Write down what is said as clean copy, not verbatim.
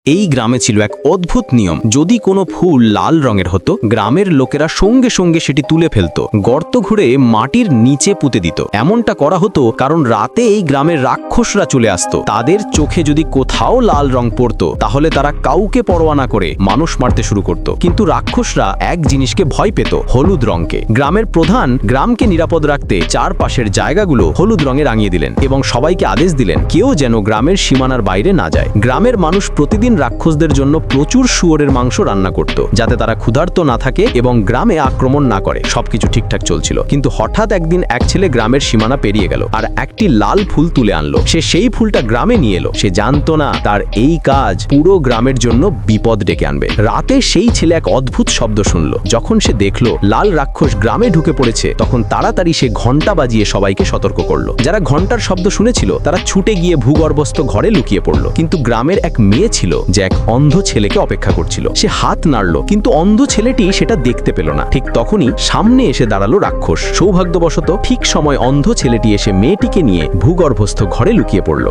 এই গ্রামে ছিল এক অদ্ভুত নিয়ম। যদি কোনো ফুল লাল রঙের হতো, গ্রামের লোকেরা সঙ্গে সঙ্গে সেটি তুলে ফেলতো, গর্ত ঘুরে মাটির নিচে পুঁতে দিত। এমনটা করা হতো কারণ রাতে এই গ্রামের রাক্ষসরা চলে আসতো। তাদের চোখে যদি কোথাও লাল রং পড়তো, তাহলে তারা কাউকে পরোয়া না করে মানুষ মারতে শুরু করত। কিন্তু রাক্ষসরা এক জিনিসকে ভয় পেত, হলুদ রঙকে। গ্রামের প্রধান গ্রামকে নিরাপদ রাখতে চারপাশের জায়গাগুলো হলুদ রঙে রাঙিয়ে দিলেন এবং সবাইকে আদেশ দিলেন কেউ যেন গ্রামের সীমানার বাইরে না যায়। গ্রামের মানুষ প্রতিদিন রাক্ষসদের জন্য প্রচুর শুয়োরের মাংস রান্না করত, যাতে তারা ক্ষুধার্ত না থাকে এবং গ্রামে আক্রমণ না করে। সবকিছু ঠিকঠাক চলছিল, কিন্তু হঠাৎ একদিন এক ছেলে গ্রামের সীমানা পেরিয়ে গেল আর একটি লাল ফুল তুলে আনলো। সে সেই ফুলটা গ্রামে নিয়ে এলো। সে জানতো না তার এই কাজ পুরো গ্রামের জন্য বিপদ ডেকে আনবে। রাতে সেই ছেলে এক অদ্ভুত শব্দ শুনলো। যখন সে দেখলো লাল রাক্ষস গ্রামে ঢুকে পড়েছে, তখন তাড়াতাড়ি সে ঘন্টা বাজিয়ে সবাইকে সতর্ক করলো। যারা ঘন্টার শব্দ শুনেছিল তারা ছুটে গিয়ে ভূগর্ভস্থ ঘরে লুকিয়ে পড়লো। কিন্তু গ্রামের এক মেয়ে ছিল যে এক অন্ধ ছেলেকে অপেক্ষা করছিল। সে হাত নাড়ল, কিন্তু অন্ধ ছেলেটি সেটা দেখতে পেল না। ঠিক তখনই সামনে এসে দাঁড়ালো রাক্ষস। সৌভাগ্যবশত ঠিক সময় অন্ধ ছেলেটি এসে মেয়েটিকে নিয়ে ভূগর্ভস্থ ঘরে লুকিয়ে পড়ল।